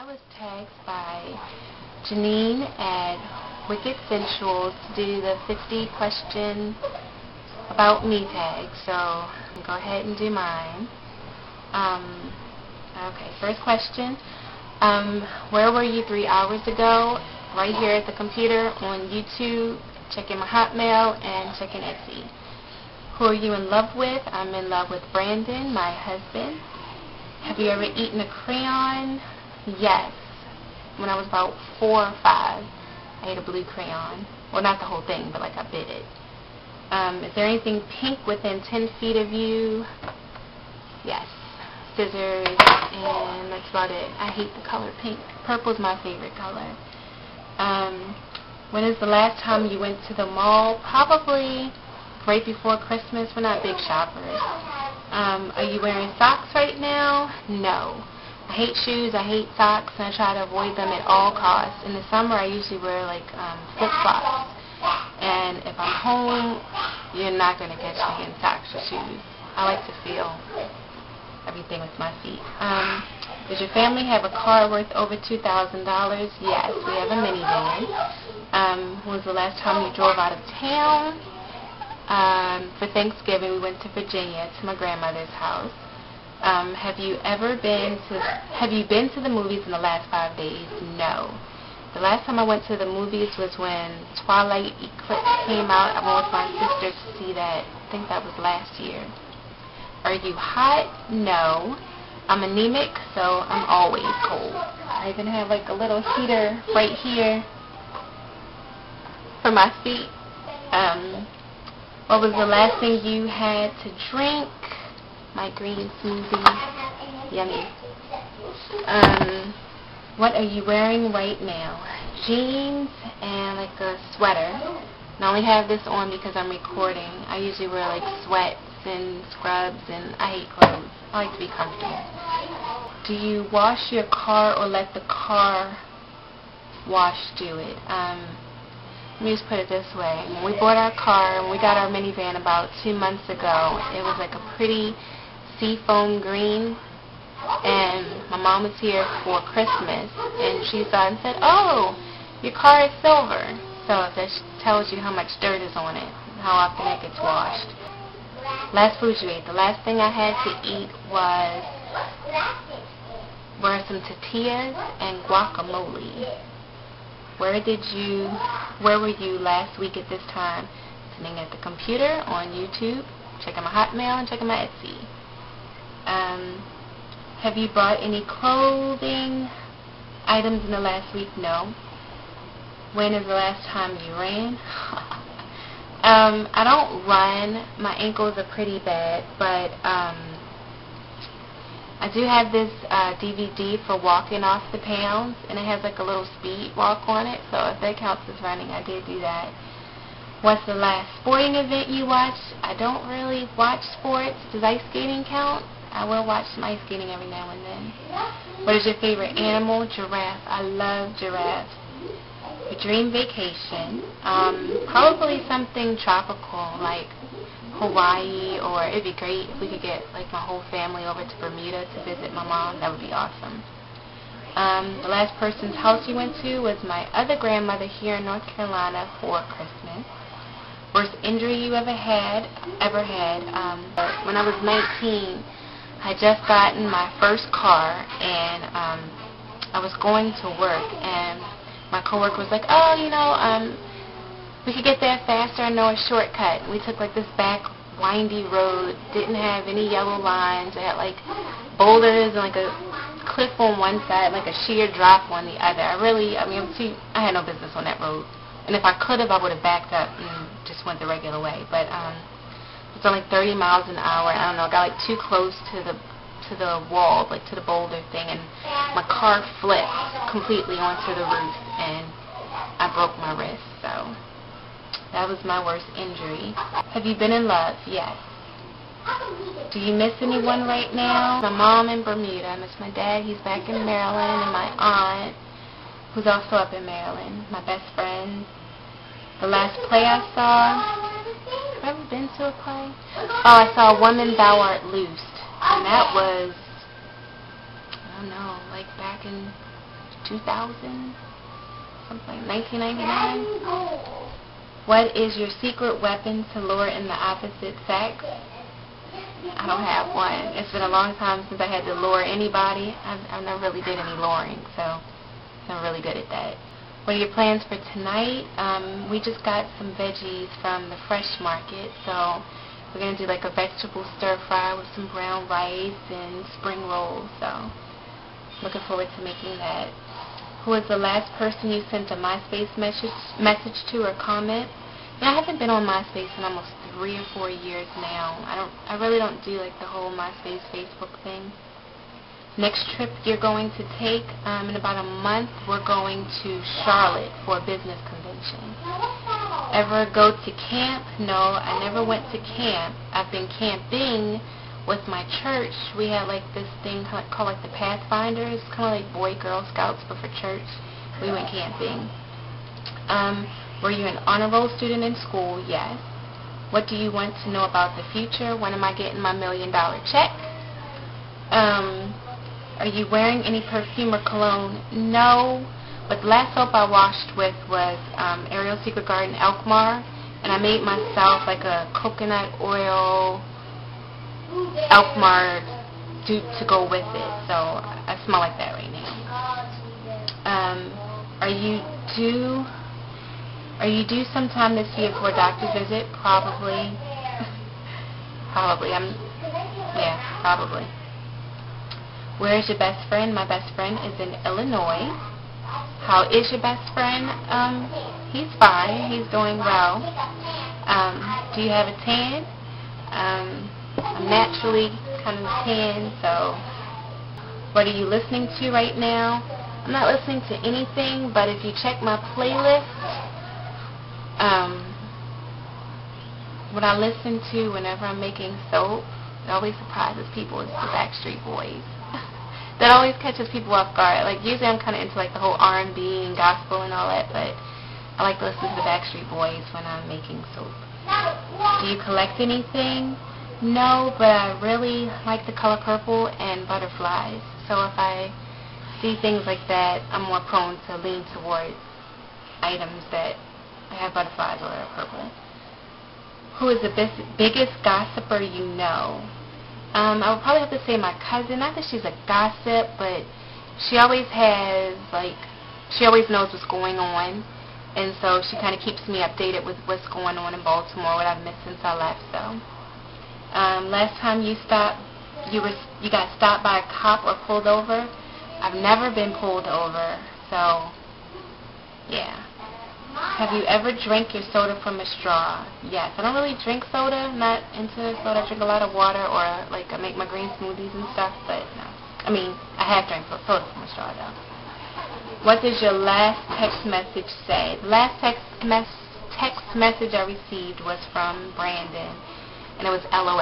I was tagged by Janine at Wicked Sensual to do the 50 question about me tag, so I'll go ahead and do mine. Okay, first question. Where were you 3 hours ago? Right here at the computer, on YouTube, checking my Hotmail, and checking Etsy. Who are you in love with? I'm in love with Brandon, my husband. Have you ever eaten a crayon? Yes. When I was about 4 or 5, I ate a blue crayon. Well, not the whole thing, but like I bit it. Is there anything pink within 10 feet of you? Yes. Scissors, and that's about it. I hate the color pink. Purple's my favorite color. When is the last time you went to the mall? Probably right before Christmas. We're not big shoppers. Are you wearing socks right now? No. I hate shoes, I hate socks, and I try to avoid them at all costs. In the summer, I usually wear like flip-flops. And if I'm home, you're not going to catch me in socks or shoes. I like to feel everything with my feet. Does your family have a car worth over $2,000? Yes, we have a minivan. When was the last time you drove out of town? For Thanksgiving, we went to Virginia to my grandmother's house. Have you been to the movies in the last 5 days? No. The last time I went to the movies was when Twilight Eclipse came out. I went with my sister to see that. I think that was last year. Are you hot? No. I'm anemic, so I'm always cold. I even have like a little heater right here for my feet. What was the last thing you had to drink? My green smoothie. Yummy. What are you wearing right now? Jeans and like a sweater. And I only have this on because I'm recording. I usually wear like sweats and scrubs, and I hate clothes. I like to be comfortable. Do you wash your car or let the car wash do it? Let me just put it this way. When we bought our car, when we got our minivan about 2 months ago, it was like a pretty seafoam green, and my mom was here for Christmas, and she saw it and said, "Oh, your car is silver." So that tells you how much dirt is on it, how often it gets washed. Last food you ate. The last thing I had to eat were some tortillas and guacamole. Where were you last week at this time? Sitting at the computer, on YouTube, checking my Hotmail, and checking my Etsy. Have you bought any clothing items in the last week? No. When is the last time you ran? I don't run. My ankles are pretty bad, but I do have this DVD for walking off the pounds, and it has like a little speed walk on it, so if that counts as running, I did do that. What's the last sporting event you watched? I don't really watch sports. Does ice skating count? I will watch some ice skating every now and then. What is your favorite animal? Giraffe. I love giraffes. Your dream vacation? Probably something tropical, like Hawaii, or it'd be great if we could get like my whole family over to Bermuda to visit my mom. That would be awesome. The last person's house you went to was my other grandmother here in North Carolina for Christmas. Worst injury you ever had? When I was 19, I just gotten my first car, and I was going to work, and my coworker was like, "Oh, we could get there faster. I know a shortcut." We took like this back windy road, didn't have any yellow lines. It had like boulders and like a cliff on one side, like a sheer drop on the other. I had no business on that road. And if I could have, I would have backed up and just went the regular way. But it's only 30 miles an hour. I don't know, I got like too close to the wall, like to the boulder thing, and my car flipped completely onto the roof, and I broke my wrist. So that was my worst injury. Have you been in love? Yes. Do you miss anyone right now? My mom in Bermuda. I miss my dad. He's back in Maryland, and my aunt, who's also up in Maryland. My best friend. The last play I saw. Have I ever been to a play? Oh, I saw Woman Thou Art Loosed. And that was, I don't know, like back in 2000, something, 1999. What is your secret weapon to lure in the opposite sex? I don't have one. It's been a long time since I had to lure anybody. I've never really did any luring, so I'm really good at that. What are your plans for tonight? We just got some veggies from the fresh market, so we're going to do like a vegetable stir fry with some brown rice and spring rolls, so looking forward to making that. Who was the last person you sent a MySpace message to or comment? I haven't been on MySpace in almost 3 or 4 years now. I really don't do like the whole MySpace Facebook thing. Next trip you're going to take, in about a month, we're going to Charlotte for a business convention. Ever go to camp? No, I never went to camp. I've been camping with my church. We had like this thing called like the Pathfinders, kind of like Boy Girl Scouts, but for church. We went camping. Were you an honor roll student in school? Yes. What do you want to know about the future? When am I getting my $1 million check? Are you wearing any perfume or cologne? No. But the last soap I washed with was Ariel Secret Garden Elkmar, and I made myself like a coconut oil Elkmar dupe to go with it, so I smell like that right now. Are you due sometime this year for a doctor's visit? Probably. Probably. Probably. Where is your best friend? My best friend is in Illinois. How is your best friend? He's fine. He's doing well. Do you have a tan? I'm naturally kind of tan, so what are you listening to right now? I'm not listening to anything, but if you check my playlist, what I listen to whenever I'm making soap, it always surprises people, is the Backstreet Boys. That always catches people off guard. Like, usually I'm kind of into like the whole R&B and gospel and all that, but I like to listen to the Backstreet Boys when I'm making soap. Do you collect anything? No, but I really like the color purple and butterflies. So if I see things like that, I'm more prone to lean towards items that have butterflies or are purple. Who is the biggest gossiper you know? I would probably have to say my cousin. Not that she's a gossip, but she always knows what's going on, and so she kind of keeps me updated with what's going on in Baltimore, what I've missed since I left. So, last time you got stopped by a cop or pulled over? I've never been pulled over, so yeah. Have you ever drank your soda from a straw? Yes. I don't really drink soda. I'm not into soda. I drink a lot of water, or like I make my green smoothies and stuff, but no. I mean, I have drank soda from a straw, though. What does your last text message say? The last text message I received was from Brandon, and it was LOL.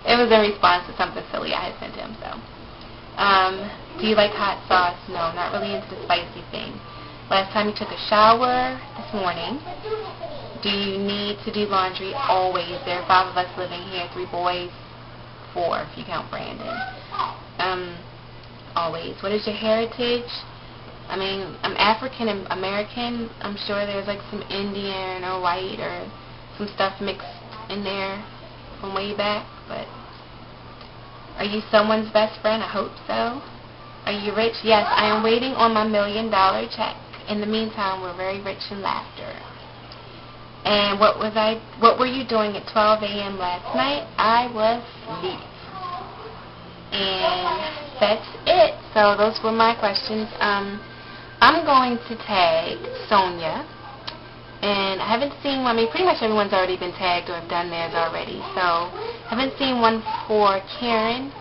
It was in response to something silly I had sent him, so. Do you like hot sauce? No, not really into the spicy thing. Last time you took a shower? This morning. Do you need to do laundry? Always. There are 5 of us living here, 3 boys, 4 if you count Brandon. Always. What is your heritage? I mean, I'm African and American. I'm sure there's like some Indian or white or some stuff mixed in there from way back, but are you someone's best friend? I hope so. Are you rich? Yes, I am waiting on my $1 million check. In the meantime, we're very rich in laughter. And what were you doing at 12 a.m. last night? I was asleep. And that's it. So those were my questions. I'm going to tag Sonia. And I haven't seen one. I mean, pretty much everyone's already been tagged or have done theirs already. So I haven't seen one for Karen,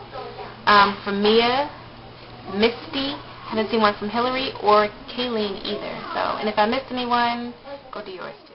for Mia, Misty. I haven't seen one from Hillary or Kayleen either. So, and if I missed anyone, go do yours too.